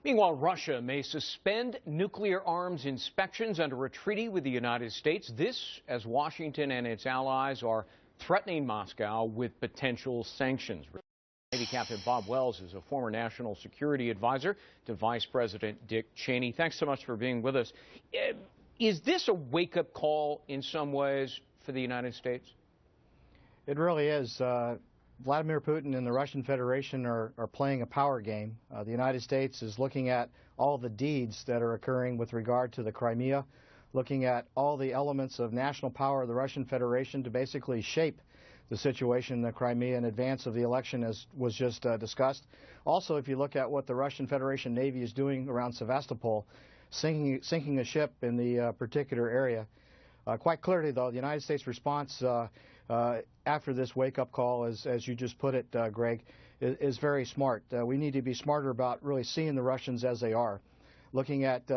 Meanwhile, Russia may suspend nuclear arms inspections under a treaty with the United States. This as Washington and its allies are threatening Moscow with potential sanctions. Navy Captain Bob Wells is a former national security advisor to Vice President Dick Cheney. Thanks so much for being with us. Is this a wake-up call in some ways for the United States? It really is. Vladimir Putin and the Russian Federation are playing a power game. The United States is looking at all the deeds that are occurring with regard to the Crimea, looking at all the elements of national power of the Russian Federation to basically shape the situation in the Crimea in advance of the election, as was just discussed. Also, if you look at what the Russian Federation Navy is doing around Sevastopol, sinking a ship in the particular area. Quite clearly, though, the United States response after this wake-up call, as you just put it, Greg, is very smart. We need to be smarter about really seeing the Russians as they are, looking at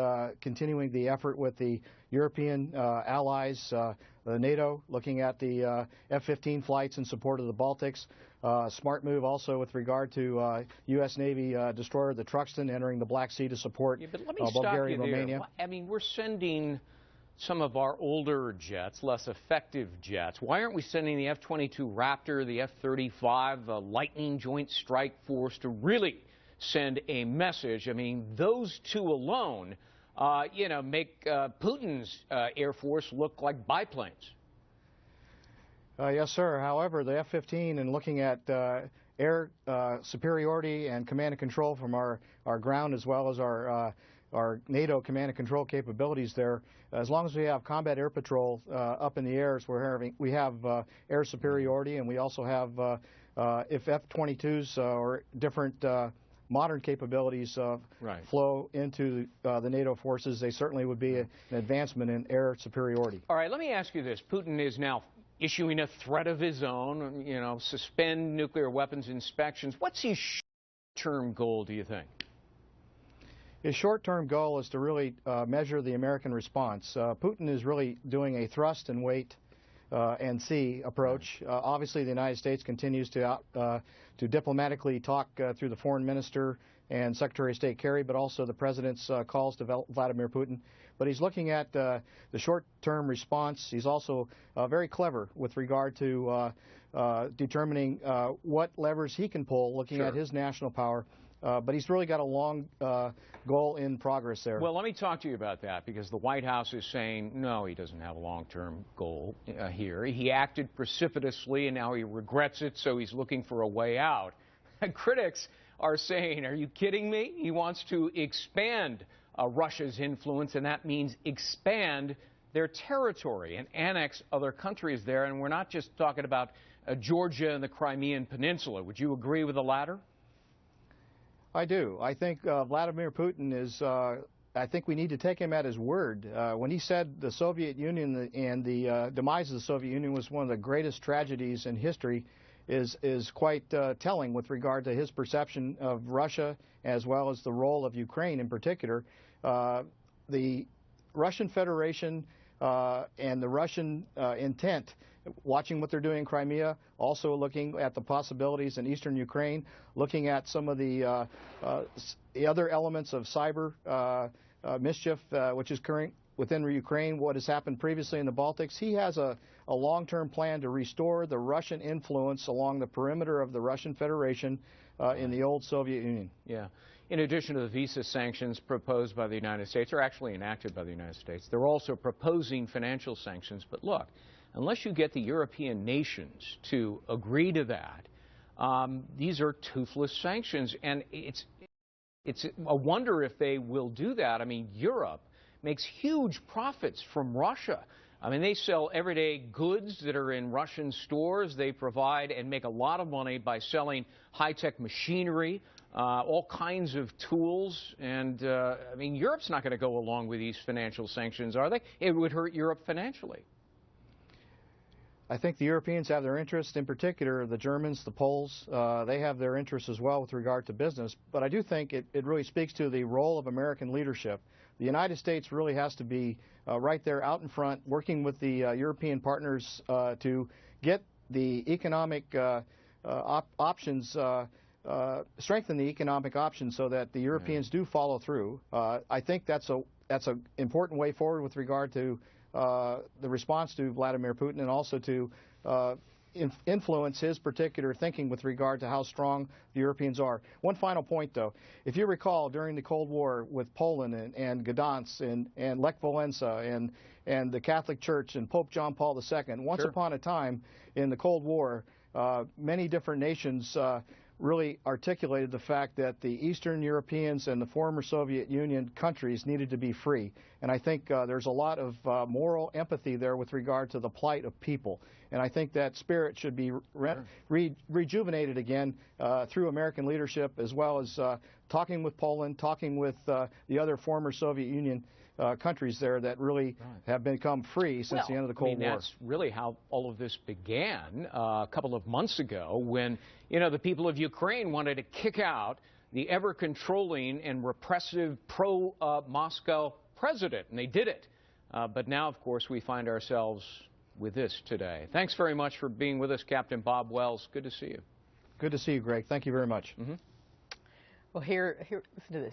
continuing the effort with the European allies, the NATO, looking at the F-15 flights in support of the Baltics. Smart move also with regard to U.S. Navy destroyer, the Truxtun, entering the Black Sea to support Bulgaria and Romania. I mean, we're sending some of our older jets, less effective jets. Why aren't we sending the F-22 Raptor, the F-35, the Lightning Joint Strike Force to really send a message? I mean, those two alone, make Putin's Air Force look like biplanes. Yes, sir. However, the F-15, and looking at air superiority and command and control from our ground, as well as our NATO command and control capabilities there, as long as we have combat air patrol up in the air, we have air superiority, and we also have, if F-22s or different modern capabilities flow into the NATO forces, they certainly would be an advancement in air superiority. All right, let me ask you this. Putin is now issuing a threat of his own, suspend nuclear weapons inspections. What's his short-term goal, do you think? His short-term goal is to really measure the American response. Putin is really doing a thrust and wait and see approach. Obviously, the United States continues to diplomatically talk through the foreign minister and Secretary of State Kerry, but also the president's calls to Vladimir Putin. But he's looking at the short-term response. He's also very clever with regard to determining what levers he can pull, looking at his national power. But he's really got a long goal in progress there. Well, let me talk to you about that, because the White House is saying, no, he doesn't have a long-term goal here. He acted precipitously, and now he regrets it, so he's looking for a way out. Critics are saying, are you kidding me? He wants to expand Russia's influence, and that means expand their territory and annex other countries there. And we're not just talking about Georgia and the Crimean Peninsula. Would you agree with the latter? I do. I think Vladimir Putin is, I think we need to take him at his word. When he said the Soviet Union and the demise of the Soviet Union was one of the greatest tragedies in history, is quite telling with regard to his perception of Russia, as well as the role of Ukraine in particular. The Russian Federation and the Russian intent, watching what they're doing in Crimea, also looking at the possibilities in eastern Ukraine, looking at some of the other elements of cyber mischief which is occurring within Ukraine, what has happened previously in the Baltics. He has a long-term plan to restore the Russian influence along the perimeter of the Russian Federation in the old Soviet Union. Yeah. In addition to the visa sanctions proposed by the United States, or actually enacted by the United States, they're also proposing financial sanctions. But look, unless you get the European nations to agree to that, these are toothless sanctions. And it's a wonder if they will do that. I mean, Europe makes huge profits from Russia. I mean, they sell everyday goods that are in Russian stores. They provide and make a lot of money by selling high-tech machinery, all kinds of tools. And, I mean, Europe's not going to go along with these financial sanctions, are they? It would hurt Europe financially. I think the Europeans have their interests, in particular the Germans, the Poles. They have their interests as well with regard to business. But I do think it really speaks to the role of American leadership. The United States really has to be right there out in front, working with the European partners to get the economic options strengthen the economic option so that the Europeans do follow through. I think that's an important way forward with regard to the response to Vladimir Putin, and also to influence his particular thinking with regard to how strong the Europeans are. One final point, though. If you recall, during the Cold War with Poland and Gdansk and Lech Walesa and the Catholic Church and Pope John Paul II, once upon a time in the Cold War, many different nations really articulated the fact that the Eastern Europeans and the former Soviet Union countries needed to be free. And I think there's a lot of moral empathy there with regard to the plight of people. And I think that spirit should be rejuvenated again through American leadership, as well as talking with Poland, talking with the other former Soviet Union countries there that really have become free since the end of the Cold War. That's really how all of this began a couple of months ago, when, the people of Ukraine wanted to kick out the ever-controlling and repressive pro-Moscow president, and they did it. But now, of course, we find ourselves with this today. Thanks very much for being with us, Captain Bob Wells. Good to see you. Good to see you, Greg. Thank you very much. Well, here, listen to this.